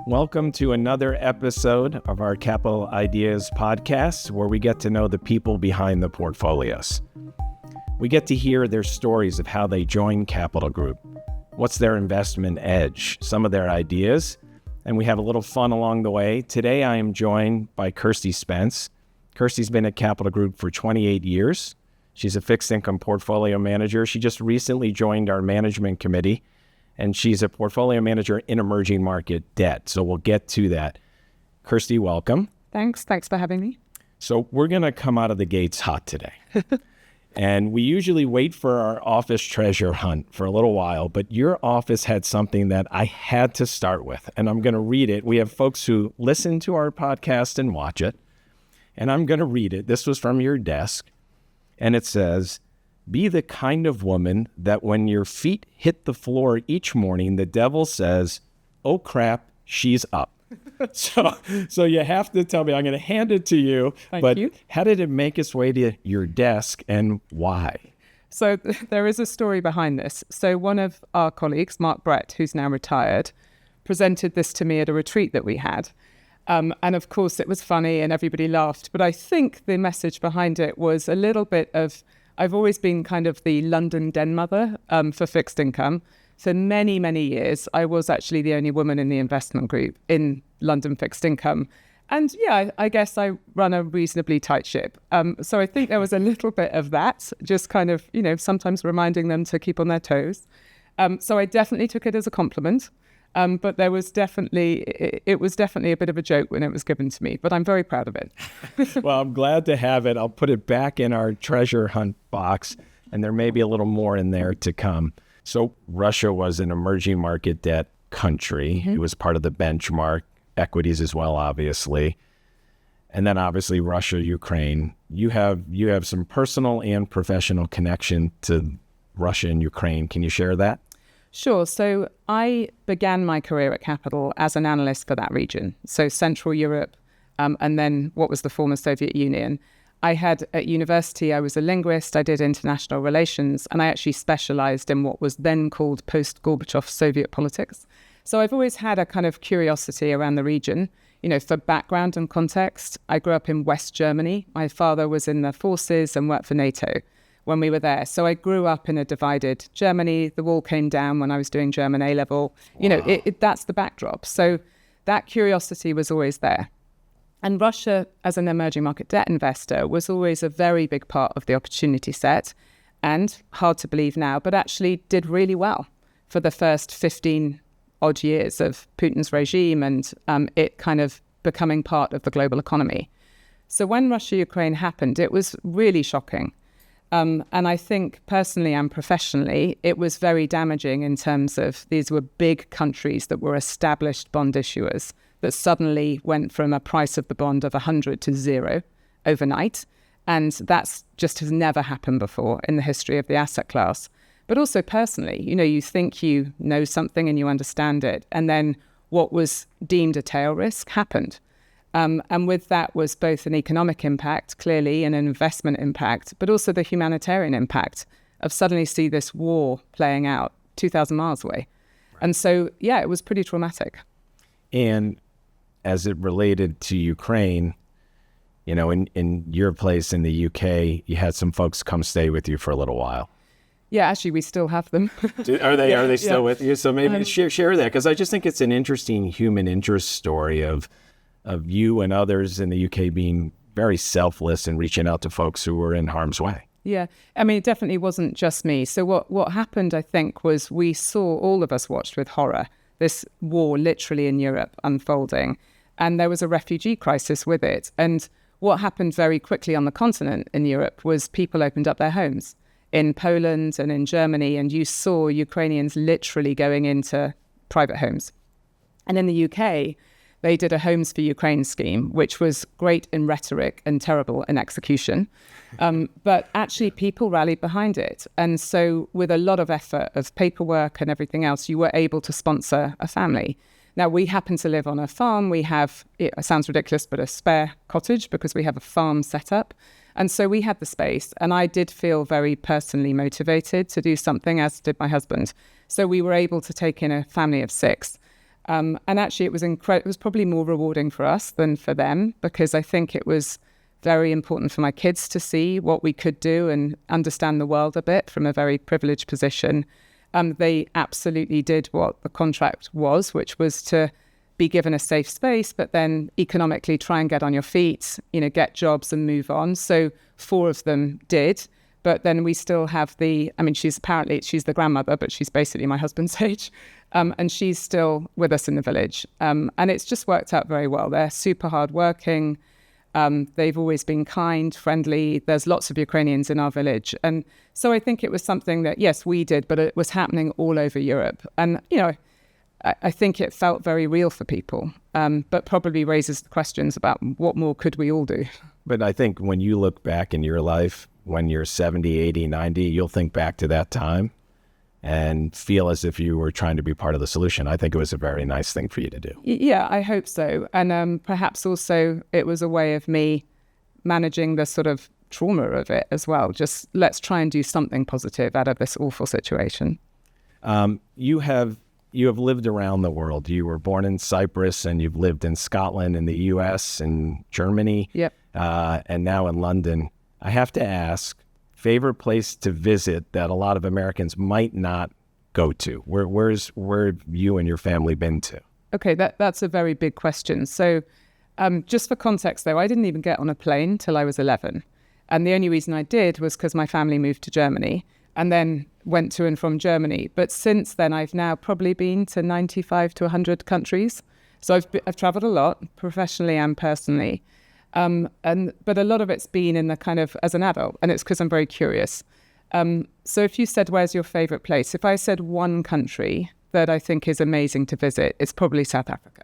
Welcome to another episode of our Capital Ideas podcast, where we get to know the people behind the portfolios. We get to hear their stories of how they joined Capital Group, what's their investment edge, some of their ideas, and we have a little fun along the way. Today, I am joined by Kirstie Spence. Kirstie's been at Capital Group for 28 years. She's a fixed income portfolio manager. She just recently joined our management committee, and she's a portfolio manager in emerging market debt. So we'll get to that. Kirstie, welcome. Thanks for having me. So we're going to come out of the gates hot today. And we usually wait for our office treasure hunt for a little while, but your office had something that I had to start with, and I'm going to read it. We have folks who listen to our podcast and watch it, and I'm going to read it. This was from your desk, and it says, "Be the kind of woman that when your feet hit the floor each morning, the devil says, 'Oh crap, she's up.'" So you have to tell me, I'm going to hand it to you. Thank you. How did it make its way to your desk and why? So there is a story behind this. So one of our colleagues, Mark Brett, who's now retired, presented this to me at a retreat that we had. And of course, it was funny and everybody laughed. But I think the message behind it was a little bit of, I've always been kind of the London den mother for fixed income. For many, many years, I was actually the only woman in the investment group in London fixed income. And yeah, I guess I run a reasonably tight ship. So I think there was a little bit of that, just kind of, sometimes reminding them to keep on their toes. So I definitely took it as a compliment. But it was definitely a bit of a joke when it was given to me, but I'm very proud of it. Well, I'm glad to have it. I'll put it back in our treasure hunt box, and there may be a little more in there to come. So Russia was an emerging market debt country. Mm-hmm. It was part of the benchmark, equities as well, obviously. And then obviously Russia, Ukraine. You have some personal and professional connection to Russia and Ukraine. Can you share that? Sure. So I began my career at Capital as an analyst for that region. So Central Europe, and then what was the former Soviet Union. At university, I was a linguist, I did international relations, and I actually specialized in what was then called post-Gorbachev Soviet politics. So I've always had a kind of curiosity around the region. For background and context, I grew up in West Germany. My father was in the forces and worked for NATO when we were there. So I grew up in a divided Germany. The wall came down when I was doing German A-level. Wow. That's the backdrop. So that curiosity was always there. And Russia, as an emerging market debt investor, was always a very big part of the opportunity set, and hard to believe now, but actually did really well for the first 15 odd years of Putin's regime and it kind of becoming part of the global economy. So when Russia-Ukraine happened, it was really shocking. And I think personally and professionally, it was very damaging in terms of these were big countries that were established bond issuers that suddenly went from a price of the bond of 100 to 0 overnight. And that's just has never happened before in the history of the asset class. But also personally, you think you know something and you understand it. And then what was deemed a tail risk happened. And with that was both an economic impact, clearly, and an investment impact, but also the humanitarian impact of suddenly see this war playing out 2,000 miles away. And so, yeah, it was pretty traumatic. And as it related to Ukraine, in your place in the UK, you had some folks come stay with you for a little while. Yeah, actually, we still have them. Are they still with you? So maybe share that, because I just think it's an interesting human interest story of you and others in the UK being very selfless and reaching out to folks who were in harm's way. Yeah, I mean, it definitely wasn't just me. So what happened, I think, was all of us watched with horror this war literally in Europe unfolding. And there was a refugee crisis with it. And what happened very quickly on the continent in Europe was people opened up their homes in Poland and in Germany. And you saw Ukrainians literally going into private homes. And in the UK, they did a Homes for Ukraine scheme, which was great in rhetoric and terrible in execution. But actually, people rallied behind it. And so with a lot of effort of paperwork and everything else, you were able to sponsor a family. Now, we happen to live on a farm. We have, it sounds ridiculous, but a spare cottage because we have a farm set up. And so we had the space. And I did feel very personally motivated to do something, as did my husband. So we were able to take in a family of 6. And actually, it was probably more rewarding for us than for them, because I think it was very important for my kids to see what we could do and understand the world a bit from a very privileged position. They absolutely did what the contract was, which was to be given a safe space, but then economically try and get on your feet, get jobs and move on. So 4 of them did. But then we still have she's the grandmother, but she's basically my husband's age. And she's still with us in the village. And it's just worked out very well. They're super hardworking. They've always been kind, friendly. There's lots of Ukrainians in our village. And so I think it was something that, yes, we did, but it was happening all over Europe. And, I think it felt very real for people, but probably raises questions about what more could we all do. But I think when you look back in your life, when you're 70, 80, 90, you'll think back to that time and feel as if you were trying to be part of the solution. I think it was a very nice thing for you to do. Yeah, I hope so. And perhaps also it was a way of me managing the sort of trauma of it as well. Just let's try and do something positive out of this awful situation. You have lived around the world. You were born in Cyprus and you've lived in Scotland, in the US, and Germany, yep. And now in London. I have to ask, favorite place to visit that a lot of Americans might not go to? Where have you and your family been to? Okay, that's a very big question. So just for context, though, I didn't even get on a plane till I was 11. And the only reason I did was because my family moved to Germany and then went to and from Germany. But since then, I've now probably been to 95 to 100 countries. So I've traveled a lot, professionally and personally. But a lot of it's been in the kind of as an adult, and it's because I'm very curious. So if you said, where's your favorite place? If I said one country that I think is amazing to visit, it's probably South Africa.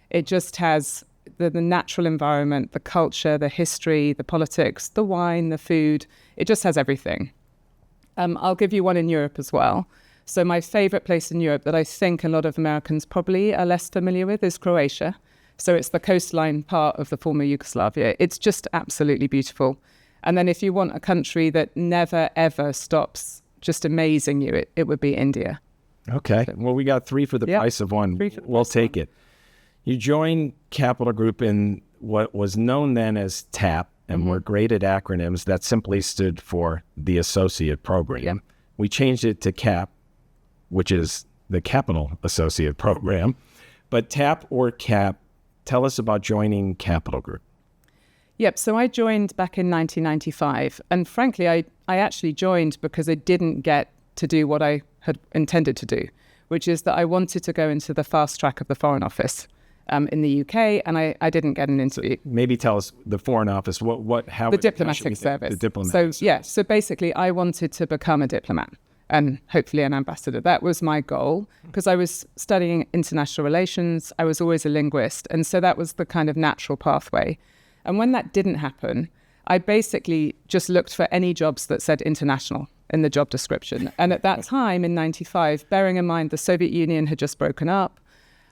It just has the natural environment, the culture, the history, the politics, the wine, the food. It just has everything. I'll give you one in Europe as well. So my favorite place in Europe that I think a lot of Americans probably are less familiar with is Croatia. So it's the coastline part of the former Yugoslavia. It's just absolutely beautiful. And then if you want a country that never, ever stops just amazing you, it would be India. Okay. Well, we got 3 for the price of 1. We'll take it. You joined Capital Group in what was known then as TAP, and we're great at acronyms. That simply stood for the Associate Program. Yep. We changed it to CAP, which is the Capital Associate Program. But TAP or CAP, tell us about joining Capital Group. Yep. So I joined back in 1995. And frankly, I actually joined because I didn't get to do what I had intended to do, which is that I wanted to go into the fast track of the Foreign Office in the UK, and I didn't get an interview. So maybe tell us the Foreign Office, how the diplomatic service. The diplomatic service. So basically I wanted to become a diplomat and hopefully an ambassador. That was my goal because I was studying international relations. I was always a linguist. And so that was the kind of natural pathway. And when that didn't happen, I basically just looked for any jobs that said international in the job description. And at that time in 95, bearing in mind the Soviet Union had just broken up,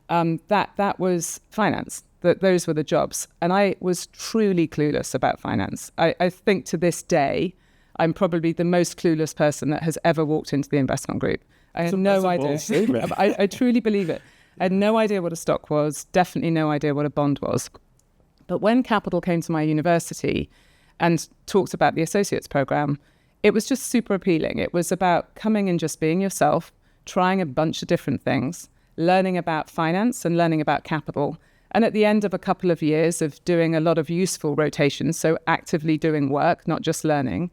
that was finance. Those were the jobs. And I was truly clueless about finance. I think to this day, I'm probably the most clueless person that has ever walked into the investment group. I had no idea. I truly believe it. I had no idea what a stock was, definitely no idea what a bond was. But when Capital came to my university and talked about the Associates Program, it was just super appealing. It was about coming and just being yourself, trying a bunch of different things, learning about finance and learning about capital. And at the end of a couple of years of doing a lot of useful rotations, so actively doing work, not just learning,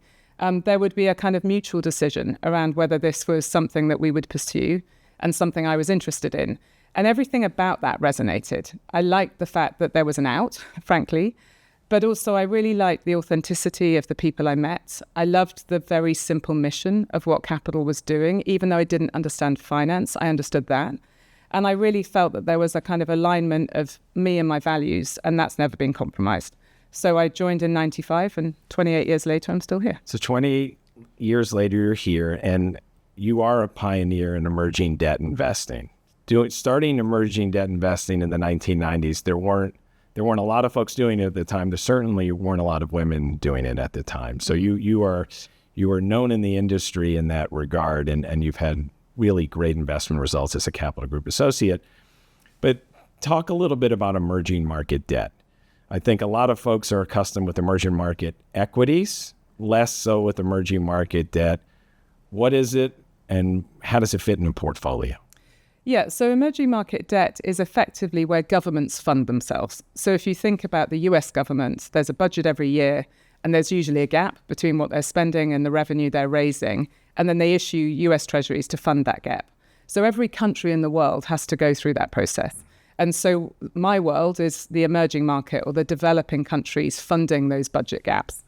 there would be a kind of mutual decision around whether this was something that we would pursue and something I was interested in. And everything about that resonated. I liked the fact that there was an out, frankly, but also I really liked the authenticity of the people I met. I loved the very simple mission of what Capital was doing. Even though I didn't understand finance, I understood that. And I really felt that there was a kind of alignment of me and my values, and that's never been compromised. So I joined in 95, and 28 years later, I'm still here. So 28 years later, you're here, and you are a pioneer in emerging debt investing. Starting emerging debt investing in the 1990s, there weren't a lot of folks doing it at the time. There certainly weren't a lot of women doing it at the time. So you are known in the industry in that regard, and you've had really great investment results as a Capital Group associate. But talk a little bit about emerging market debt. I think a lot of folks are accustomed with emerging market equities, less so with emerging market debt. What is it and how does it fit in a portfolio? Yeah, so emerging market debt is effectively where governments fund themselves. So if you think about the US government, there's a budget every year, and there's usually a gap between what they're spending and the revenue they're raising, and then they issue US treasuries to fund that gap. So every country in the world has to go through that process. And so my world is the emerging market or the developing countries funding those budget gaps.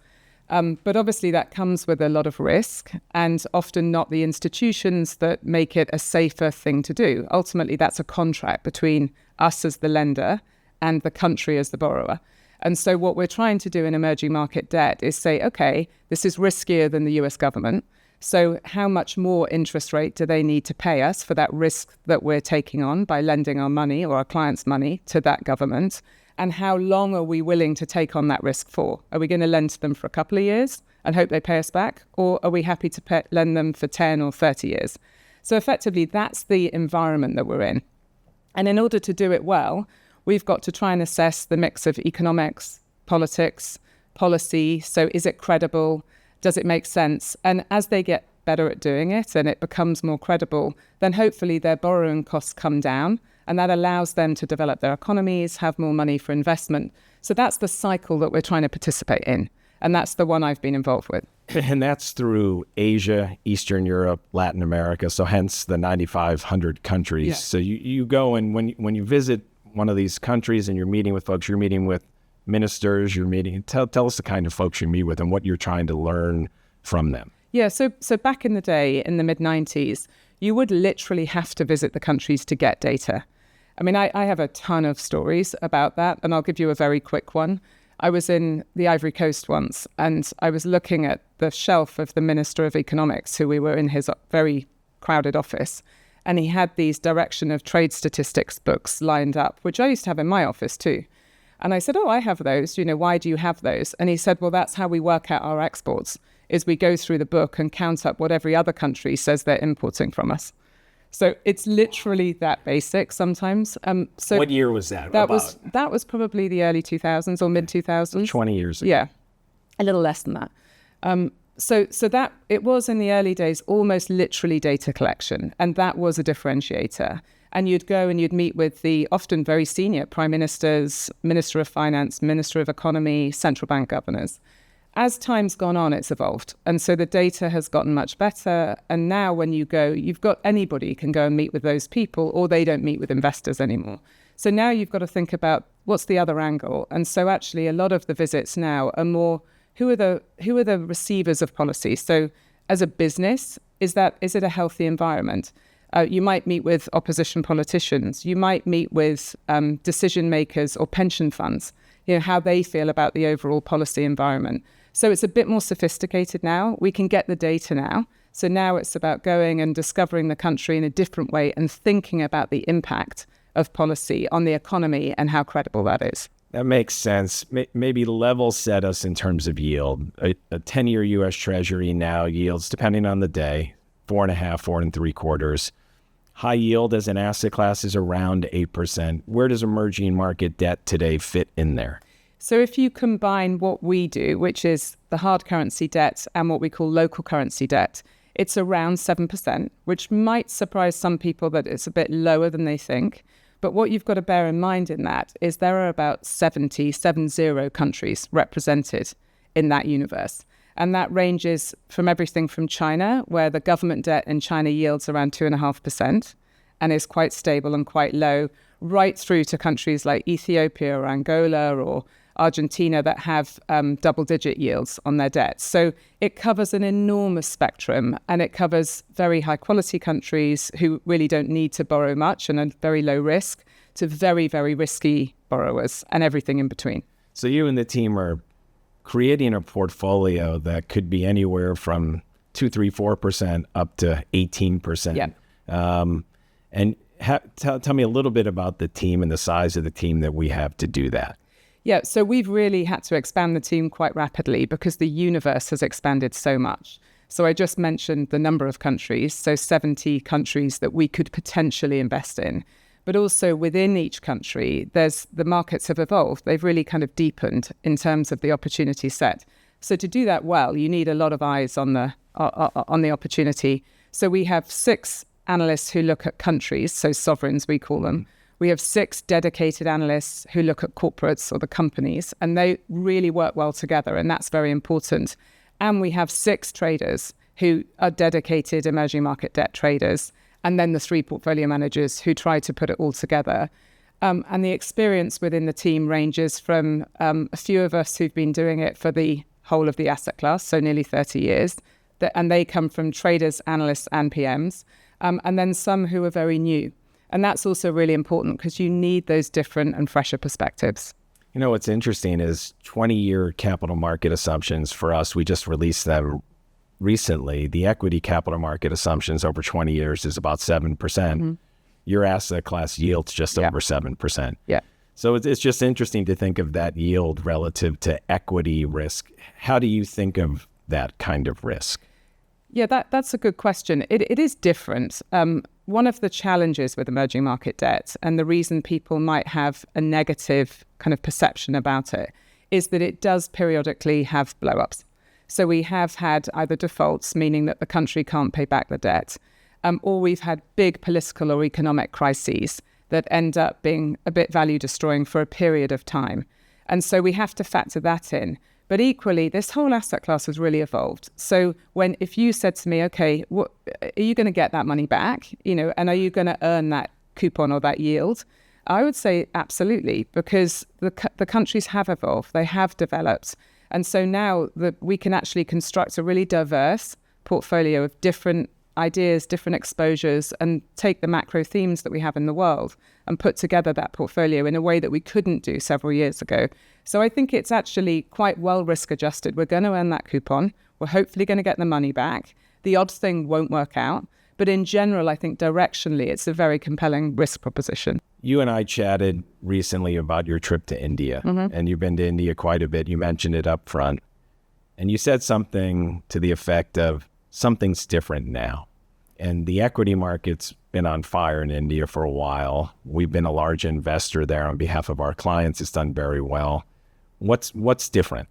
But obviously that comes with a lot of risk and often not the institutions that make it a safer thing to do. Ultimately, that's a contract between us as the lender and the country as the borrower. And so what we're trying to do in emerging market debt is say, okay, this is riskier than the US government. So how much more interest rate do they need to pay us for that risk that we're taking on by lending our money or our clients' money to that government? And how long are we willing to take on that risk for? Are we going to lend to them for a couple of years and hope they pay us back? Or are we happy to lend them for 10 or 30 years? So effectively, that's the environment that we're in. And in order to do it well, we've got to try and assess the mix of economics, politics, policy. So is it credible? Does it make sense? And as they get better at doing it and it becomes more credible, then hopefully their borrowing costs come down. And that allows them to develop their economies, have more money for investment. So that's the cycle that we're trying to participate in. And that's the one I've been involved with. And that's through Asia, Eastern Europe, Latin America. So hence the 9,500 countries. Yeah. So you go and when you visit one of these countries and you're meeting with folks, you're meeting with ministers, tell us the kind of folks you meet with and what you're trying to learn from them. Yeah, so back in the day, in the mid-90s, you would literally have to visit the countries to get data. I mean, I have a ton of stories about that, and I'll give you a very quick one. I was in the Ivory Coast once, and I was looking at the shelf of the Minister of Economics, who we were in his very crowded office, and he had these direction of trade statistics books lined up, which I used to have in my office too. And I said, I have those. Why do you have those? And he said, well, that's how we work out our exports, is we go through the book and count up what every other country says they're importing from us. So it's literally that basic sometimes. So what year was that? That was probably the early 2000s or mid 2000s. 20 years ago. Yeah, a little less than that. So that it was in the early days almost literally data collection, and that was a differentiator. And you'd go and you'd meet with the often very senior prime ministers, Minister of Finance, Minister of Economy, central bank governors. As time's gone on, it's evolved. And so the data has gotten much better. And now when you go, you've got anybody can go and meet with those people, or they don't meet with investors anymore. So now you've got to think about what's the other angle. And so actually a lot of the visits now are more, who are the receivers of policy? So as a business, is it a healthy environment? You might meet with opposition politicians. You might meet with decision makers or pension funds, how they feel about the overall policy environment. So it's a bit more sophisticated now. We can get the data now. So now it's about going and discovering the country in a different way and thinking about the impact of policy on the economy and how credible that is. That makes sense. Maybe level set us in terms of yield. A 10-year U.S. Treasury now yields, depending on the day, 4.5%, 4.75%. High yield as an asset class is around 8%. Where does emerging market debt today fit in there? So if you combine what we do, which is the hard currency debt and what we call local currency debt, it's around 7%, which might surprise some people that it's a bit lower than they think. But what you've got to bear in mind in that is there are about 70 countries represented in that universe. And that ranges from everything from China, where the government debt in China yields around 2.5% and is quite stable and quite low, right through to countries like Ethiopia or Angola or Argentina that have double-digit yields on their debt. So it covers an enormous spectrum, and it covers very high-quality countries who really don't need to borrow much and are very low risk to very, very risky borrowers and everything in between. So you and the team are creating a portfolio that could be anywhere from 2, 3, 4% up to 18%. Yeah. And tell me a little bit about the team and the size of the team that we have to do that. Yeah, so we've really had to expand the team quite rapidly because the universe has expanded so much. So I just mentioned the number of countries, so 70 countries that we could potentially invest in. but also within each country, the markets have evolved. They've really kind of deepened in terms of the opportunity set. So to do that well, you need a lot of eyes on the opportunity. So we have 6 analysts who look at countries, so sovereigns we call them. We have 6 dedicated analysts who look at corporates or the companies, and they really work well together, and that's very important. And we have 6 traders who are dedicated emerging market debt traders, and then the 3 portfolio managers who try to put it all together. And the experience within the team ranges from a few of us who've been doing it for the whole of the asset class, so nearly 30 years, and they come from traders, analysts, and PMs, and then some who are very new. And that's also really important because you need those different and fresher perspectives. You know, what's interesting is 20-year capital market assumptions for us, we just released them recently. The equity capital market assumptions over 20 years is about 7%. Mm-hmm. Your asset class yields just over 7%. Yeah. So it's just interesting to think of that yield relative to equity risk. How do you think of that kind of risk? Yeah, that's a good question. It is different. One of the challenges with emerging market debt, and the reason people might have a negative kind of perception about it, is that it does periodically have blow-ups. So we have had either defaults, meaning that the country can't pay back the debt, or we've had big political or economic crises that end up being a bit value-destroying for a period of time. And so we have to factor that in. But equally, this whole asset class has really evolved. So if you said to me, okay, are you going to get that money back? And are you going to earn that coupon or that yield? I would say absolutely, because the countries have evolved, they have developed. And so now that we can actually construct a really diverse portfolio of different ideas, different exposures, and take the macro themes that we have in the world and put together that portfolio in a way that we couldn't do several years ago. So I think it's actually quite well risk adjusted. We're going to earn that coupon. We're hopefully going to get the money back. The odd thing won't work out. But in general, I think directionally, it's a very compelling risk proposition. You and I chatted recently about your trip to India, and you've been to India quite a bit. You mentioned it up front. And you said something to the effect of, something's different now. And the equity market's been on fire in India for a while. We've been a large investor there on behalf of our clients. It's done very well. What's different?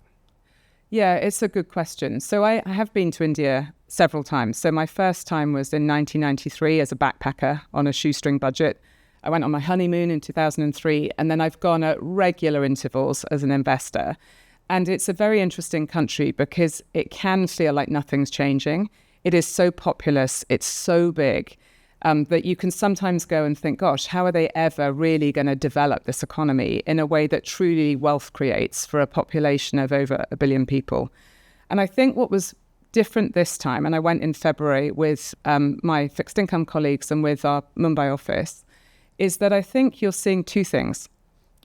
Yeah, it's a good question. So I have been to India several times. So my first time was in 1993 as a backpacker on a shoestring budget. I went on my honeymoon in 2003, and then I've gone at regular intervals as an investor. And it's a very interesting country because it can feel like nothing's changing. It is so populous, it's so big, that you can sometimes go and think, gosh, how are they ever really going to develop this economy in a way that truly wealth creates for a population of over 1 billion people? And I think what was different this time, and I went in February with my fixed income colleagues and with our Mumbai office, is that I think you're seeing 2 things.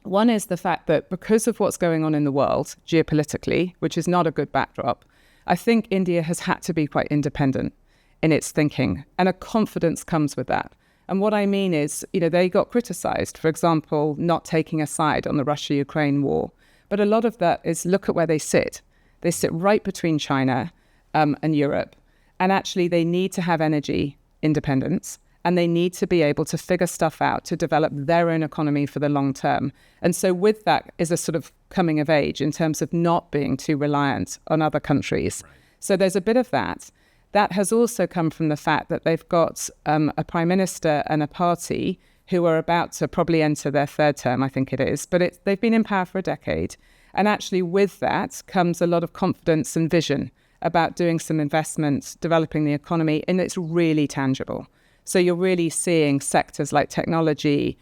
One is the fact that because of what's going on in the world geopolitically, which is not a good backdrop, I think India has had to be quite independent in its thinking, and a confidence comes with that. And what I mean is, they got criticized, for example, not taking a side on the Russia-Ukraine war. But a lot of that is look at where they sit. They sit right between China and Europe. And actually, they need to have energy independence, and they need to be able to figure stuff out to develop their own economy for the long term. And so with that is a sort of coming of age in terms of not being too reliant on other countries. Right. So there's a bit of that. That has also come from the fact that they've got a prime minister and a party who are about to probably enter their 3rd term, I think it is. But they've been in power for a decade. And actually with that comes a lot of confidence and vision about doing some investments, developing the economy, and it's really tangible. So you're really seeing sectors like technology,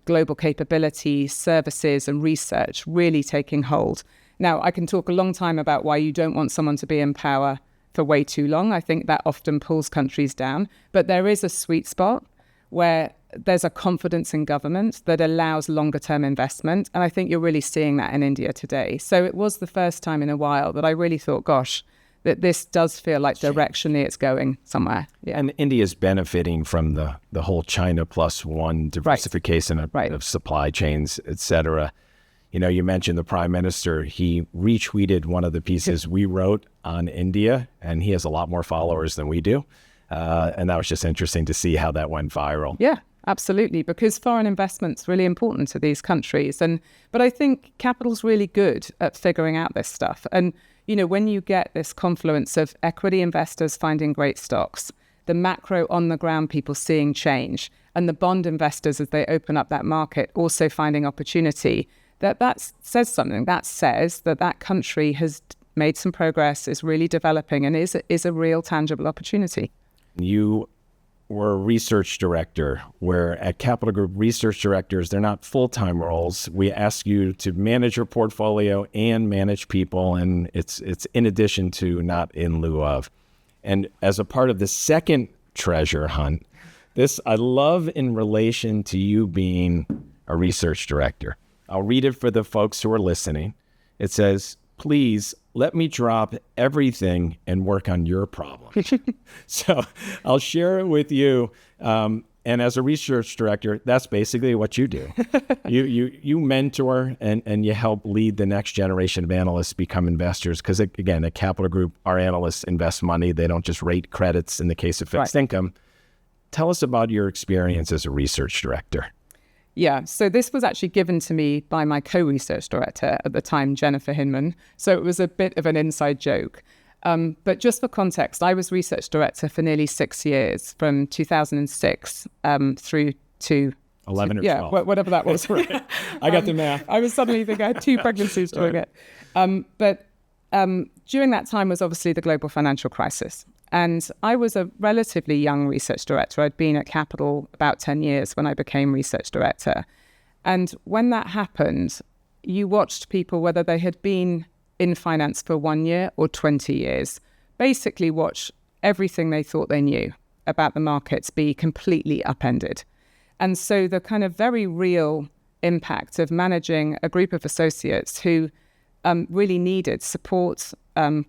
global capability, services and research really taking hold. Now, I can talk a long time about why you don't want someone to be in power for way too long. I think that often pulls countries down. But there is a sweet spot where there's a confidence in government that allows longer term investment. And I think you're really seeing that in India today. So it was the first time in a while that I really thought, gosh, that this does feel like directionally it's going somewhere. Yeah. And India is benefiting from the whole China plus one diversification of supply chains, et cetera. You mentioned the prime minister. He retweeted one of the pieces we wrote on India, and he has a lot more followers than we do. And that was just interesting to see how that went viral. Yeah, absolutely, because foreign investment's really important to these countries. But I think capital's really good at figuring out this stuff. And, when you get this confluence of equity investors finding great stocks, the macro on the ground people seeing change, and the bond investors as they open up that market also finding opportunity, that says something. That says that country has made some progress, is really developing, and is a real tangible opportunity. You were a research director, where at Capital Group, research directors, they're not full-time roles. We ask you to manage your portfolio and manage people, and it's in addition to, not in lieu of. And as a part of the second treasure hunt, this I love in relation to you being a research director. I'll read it for the folks who are listening. It says, "Please let me drop everything and work on your problem." So I'll share it with you. And as a research director, that's basically what you do. You mentor and you help lead the next generation of analysts become investors. Because again, at Capital Group, our analysts invest money. They don't just rate credits in the case of fixed income. Tell us about your experience as a research director. Yeah, so this was actually given to me by my co-research director at the time, Jennifer Hinman. So it was a bit of an inside joke. But just for context, I was research director for nearly 6 years, from 2006 through to 11 or 12. Yeah, whatever that was. Right. I got the math. I was suddenly thinking I had 2 pregnancies doing it. But during that time was obviously the global financial crisis. And I was a relatively young research director. I'd been at Capital about 10 years when I became research director. And when that happened, you watched people, whether they had been in finance for 1 year or 20 years, basically watch everything they thought they knew about the markets be completely upended. And so the kind of very real impact of managing a group of associates who really needed support,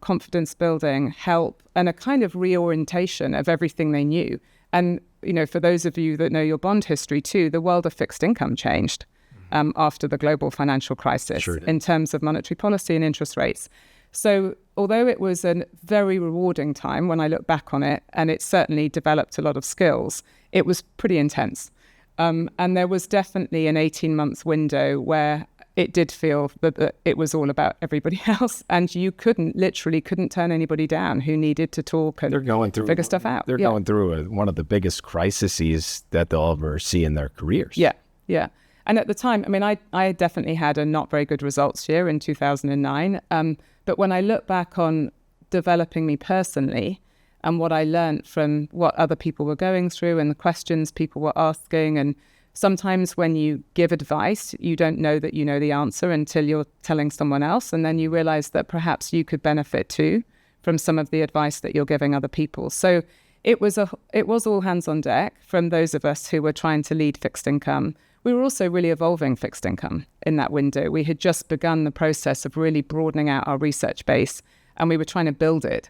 confidence building, help, and a kind of reorientation of everything they knew. And, for those of you that know your bond history too, the world of fixed income changed after the global financial crisis in terms of monetary policy and interest rates. So although it was a very rewarding time when I look back on it, and it certainly developed a lot of skills, it was pretty intense. And there was definitely an 18-month window where it did feel that it was all about everybody else, and you literally couldn't turn anybody down who needed to talk and figure stuff out. They're going through one of the biggest crises that they'll ever see in their careers. Yeah. And at the time, I definitely had a not very good results year in 2009. But when I look back on developing me personally and what I learned from what other people were going through and the questions people were asking, and sometimes when you give advice, you don't know that you know the answer until you're telling someone else. And then you realize that perhaps you could benefit too from some of the advice that you're giving other people. So it was all hands on deck from those of us who were trying to lead fixed income. We were also really evolving fixed income in that window. We had just begun the process of really broadening out our research base, and we were trying to build it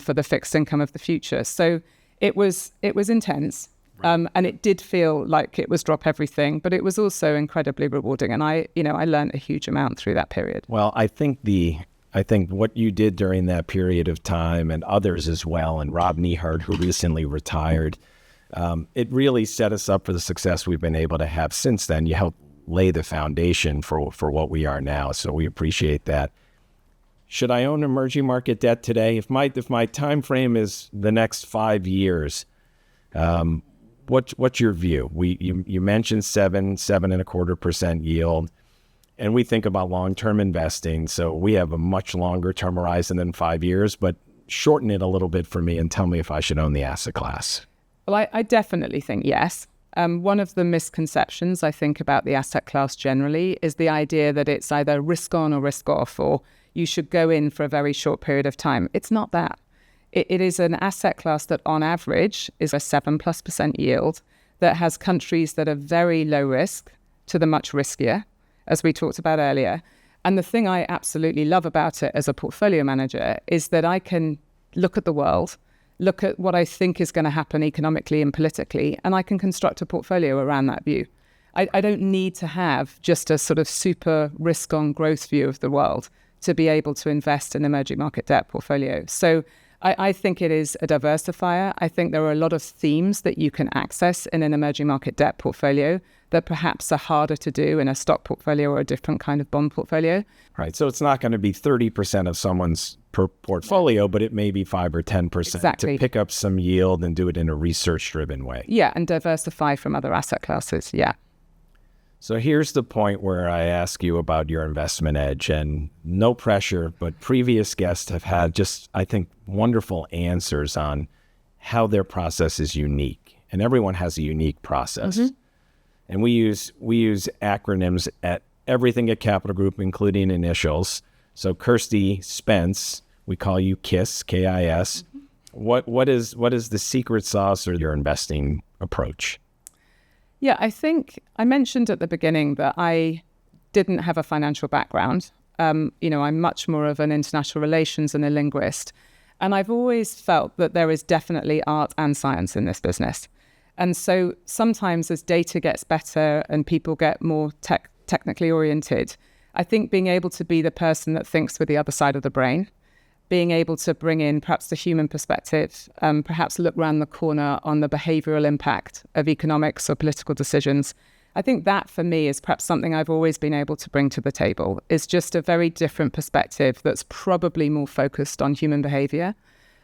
for the fixed income of the future. So it was intense. And it did feel like it was drop everything, but it was also incredibly rewarding. And I learned a huge amount through that period. Well, I think what you did during that period of time, and others as well, and Rob Nehart, who recently retired, it really set us up for the success we've been able to have since then. You helped lay the foundation for what we are now. So we appreciate that. Should I own emerging market debt today? If my time frame is the next 5 years, what's your view? You mentioned 7.25% yield, and we think about long-term investing. So we have a much longer term horizon than 5 years, but shorten it a little bit for me and tell me if I should own the asset class. Well, I definitely think yes. One of the misconceptions I think about the asset class generally is the idea that it's either risk on or risk off, or you should go in for a very short period of time. It's not that. It is an asset class that on average is a 7+% yield, that has countries that are very low risk to the much riskier, as we talked about earlier. And the thing I absolutely love about it as a portfolio manager is that I can look at the world, look at what I think is going to happen economically and politically, and I can construct a portfolio around that view. I don't need to have just a sort of super risk on growth view of the world to be able to invest in emerging market debt portfolio. So I think it is a diversifier. I think there are a lot of themes that you can access in an emerging market debt portfolio that perhaps are harder to do in a stock portfolio or a different kind of bond portfolio. Right. So it's not going to be 30% of someone's portfolio, but it may be 5 or 10% Exactly. to pick up some yield and do it in a research-driven way. Yeah, and diversify from other asset classes. Yeah. So here's the point where I ask you about your investment edge, and no pressure, but previous guests have had just, I think, wonderful answers on how their process is unique. And everyone has a unique process. Mm-hmm. And we use acronyms at everything at Capital Group, including initials. So Kirstie Spence, we call you KISS, K-I-S. Mm-hmm. What is the secret sauce or your investing approach? Yeah, I think I mentioned at the beginning that I didn't have a financial background. I'm much more of an international relations and a linguist. And I've always felt that there is definitely art and science in this business. And so sometimes as data gets better and people get more technically oriented, I think being able to be the person that thinks with the other side of the brain, being able to bring in perhaps the human perspective, perhaps look around the corner on the behavioral impact of economics or political decisions. I think that for me is perhaps something I've always been able to bring to the table. It's just a very different perspective that's probably more focused on human behavior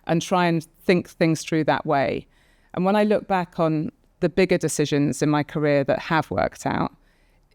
and try and think things through that way. And when I look back on the bigger decisions in my career that have worked out,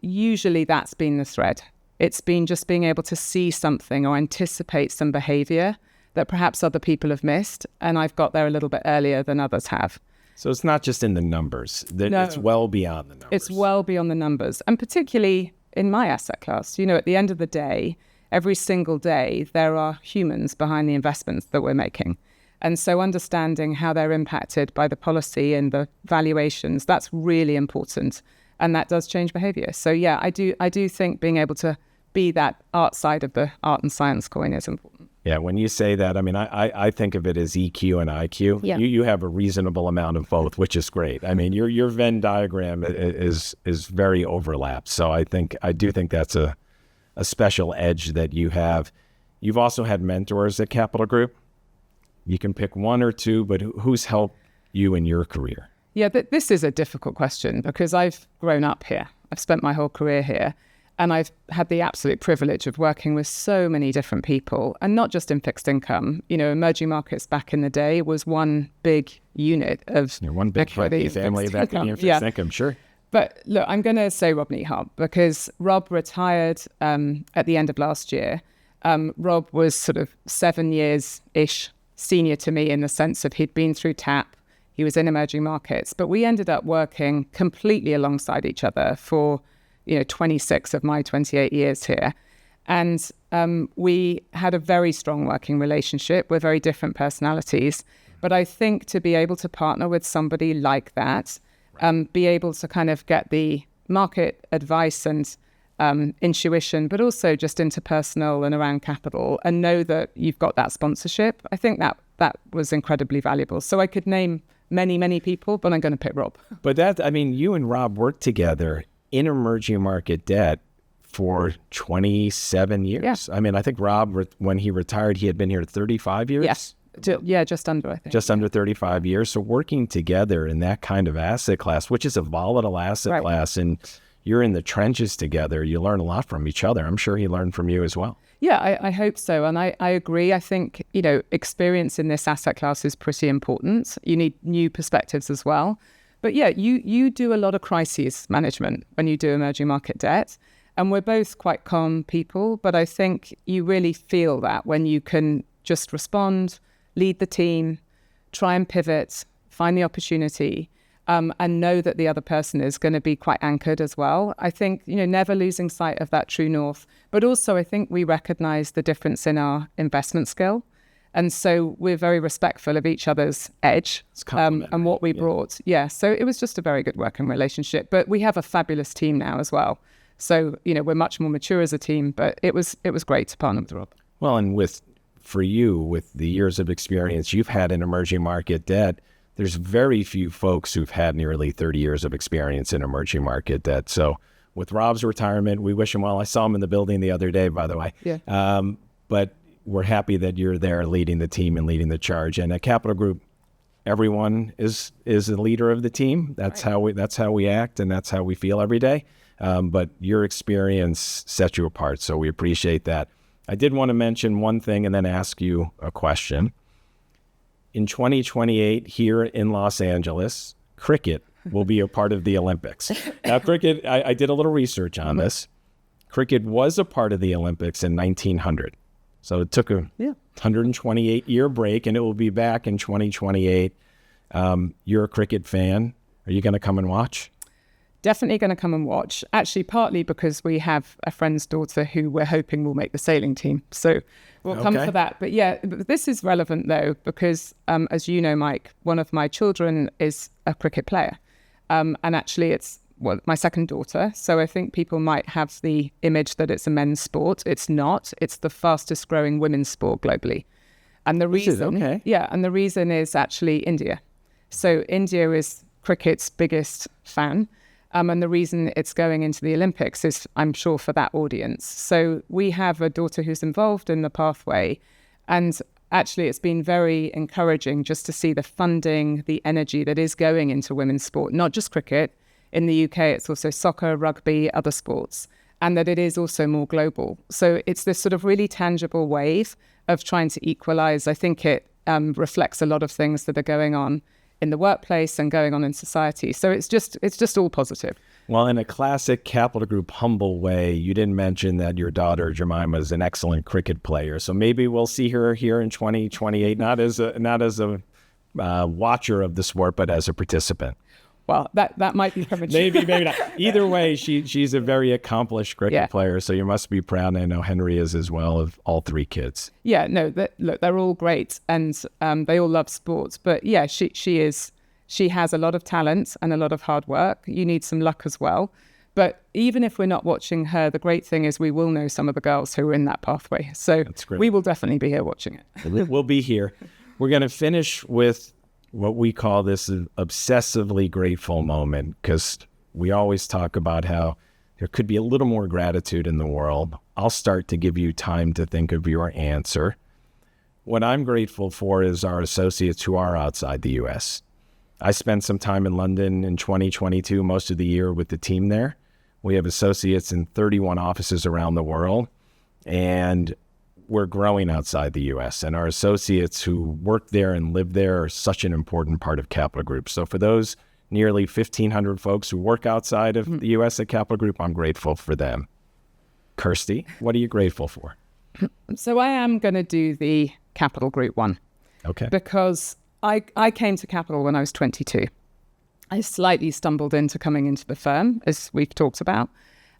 usually that's been the thread. It's been just being able to see something or anticipate some behavior that perhaps other people have missed, and I've got there a little bit earlier than others have. So it's not just in the numbers. No, it's well beyond the numbers. It's well beyond the numbers. And particularly in my asset class, at the end of the day, every single day, there are humans behind the investments that we're making. And so understanding how they're impacted by the policy and the valuations, that's really important. And that does change behavior. So yeah, I do think being able to be that art side of the art and science coin is important. Yeah, when you say that, I mean, I think of it as EQ and IQ. Yeah. You have a reasonable amount of both, which is great. I mean, your Venn diagram is very overlapped. So I do think that's a special edge that you have. You've also had mentors at Capital Group. You can pick one or two, but who's helped you in your career? Yeah, this is a difficult question because I've grown up here. I've spent my whole career here. And I've had the absolute privilege of working with so many different people, and not just in fixed income. Emerging markets back in the day was one big unit of one big family of equity and fixed income, sure. But look, I'm going to say Rob Neihart because Rob retired at the end of last year. Rob was sort of 7 years-ish senior to me in the sense of he'd been through TAP. He was in emerging markets, but we ended up working completely alongside each other for 26 of my 28 years here. And we had a very strong working relationship. We're very different personalities. But I think to be able to partner with somebody like that, be able to kind of get the market advice and intuition, but also just interpersonal and around capital, and know that you've got that sponsorship, I think that was incredibly valuable. So I could name many, many people, but I'm going to pick Rob. But you and Rob worked together in emerging market debt for 27 years. Yeah. I mean, I think Rob, when he retired, he had been here 35 years? Yes. Yeah, just under, I think. Just under 35 years. So working together in that kind of asset class, which is a volatile asset class, and you're in the trenches together, you learn a lot from each other. I'm sure he learned from you as well. Yeah, I hope so. And I agree. I think, experience in this asset class is pretty important. You need new perspectives as well. But yeah, you do a lot of crises management when you do emerging market debt. And we're both quite calm people, but I think you really feel that when you can just respond, lead the team, try and pivot, find the opportunity, and know that the other person is going to be quite anchored as well. I think, never losing sight of that true north. But also, I think we recognize the difference in our investment skill. And so we're very respectful of each other's edge and what we brought. Yeah, so it was just a very good working relationship. But we have a fabulous team now as well. So, we're much more mature as a team, but it was great to partner with Rob. Well, and for you, with the years of experience you've had in emerging market debt, there's very few folks who've had nearly 30 years of experience in emerging market debt. So with Rob's retirement, we wish him well. I saw him in the building the other day, by the way. Yeah. But we're happy that you're there leading the team and leading the charge. And at Capital Group, everyone is a leader of the team. That's right. How we act, and that's how we feel every day. But your experience sets you apart, so we appreciate that. I did want to mention one thing and then ask you a question. In 2028, here in Los Angeles, cricket will be a part of the Olympics. Now, cricket, I did a little research on this. Cricket was a part of the Olympics in 1900. So it took a 128-year break, and it will be back in 2028. You're a cricket fan. Are you going to come and watch? Definitely going to come and watch. Actually, partly because we have a friend's daughter who we're hoping will make the sailing team. So we'll come for that. But yeah, this is relevant though, because as you know, Mike, one of my children is a cricket player. And actually it's my second daughter. So I think people might have the image that it's a men's sport. It's not. It's the fastest growing women's sport globally. And the reason, and the reason is actually India. So India is cricket's biggest fan. And the reason it's going into the Olympics is, I'm sure, for that audience. So we have a daughter who's involved in the pathway. And actually, it's been very encouraging just to see the funding, the energy that is going into women's sport, not just cricket. In the UK, it's also soccer, rugby, other sports, and that it is also more global. So it's this sort of really tangible wave of trying to equalize. I think it reflects a lot of things that are going on in the workplace and going on in society. So it's just all positive. Well, in a classic Capital Group humble way, you didn't mention that your daughter Jemima is an excellent cricket player. So maybe we'll see her here in 2028, not as a watcher of the sport, but as a participant. Well, that might be premature. maybe not. Either way, she's a very accomplished cricket player, so you must be proud. I know Henry is as well, of all three kids. Yeah, no, look, they're all great, and they all love sports. But yeah, she has a lot of talent and a lot of hard work. You need some luck as well. But even if we're not watching her, the great thing is we will know some of the girls who are in that pathway. So we will definitely be here watching it. We'll be here. We're going to finish with what we call this obsessively grateful moment, because we always talk about how there could be a little more gratitude in the world. I'll start to give you time to think of your answer. What I'm grateful for is our associates who are outside the U.S. I spent some time in London in 2022, most of the year with the team there. We have associates in 31 offices around the world, and we're growing outside the U.S., and our associates who work there and live there are such an important part of Capital Group. So for those nearly 1,500 folks who work outside of the U.S. at Capital Group, I'm grateful for them. Kirstie, what are you grateful for? So I am going to do the Capital Group one. Okay. Because I came to Capital when I was 22. I slightly stumbled into coming into the firm, as we've talked about,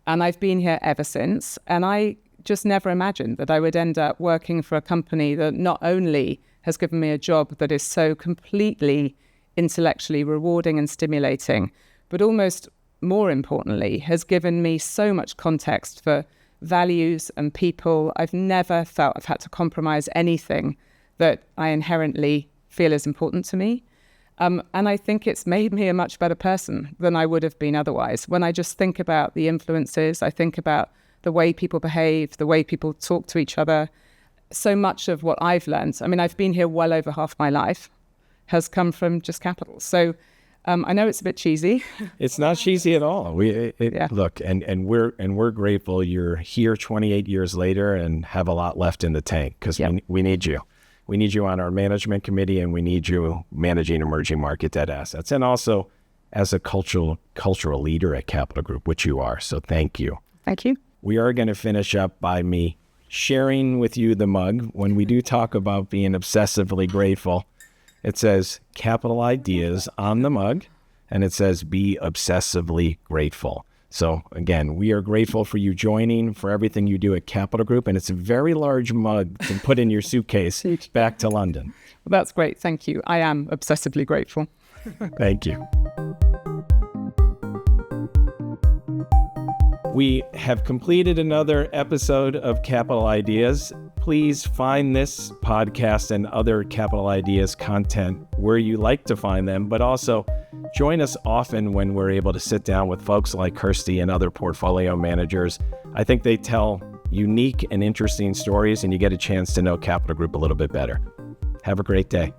and I've been here ever since. And I just never imagined that I would end up working for a company that not only has given me a job that is so completely intellectually rewarding and stimulating, but almost more importantly, has given me so much context for values and people. I've never felt I've had to compromise anything that I inherently feel is important to me. And I think it's made me a much better person than I would have been otherwise. When I just think about the influences, I think about the way people behave, the way people talk to each other. So much of what I've learned, I mean, I've been here well over half my life, has come from just Capital. So I know it's a bit cheesy. It's not cheesy at all. Look, and we're grateful you're here 28 years later and have a lot left in the tank, because we need you. We need you on our management committee, and we need you managing emerging market debt assets, and also as a cultural leader at Capital Group, which you are. So thank you. Thank you. We are going to finish up by me sharing with you the mug. When we do talk about being obsessively grateful, it says Capital Ideas on the mug, and it says be obsessively grateful. So again, we are grateful for you joining, for everything you do at Capital Group, and it's a very large mug to put in your suitcase back to London. Well, that's great. Thank you. I am obsessively grateful. Thank you. We have completed another episode of Capital Ideas. Please find this podcast and other Capital Ideas content where you like to find them, but also join us often when we're able to sit down with folks like Kirstie and other portfolio managers. I think they tell unique and interesting stories, and you get a chance to know Capital Group a little bit better. Have a great day.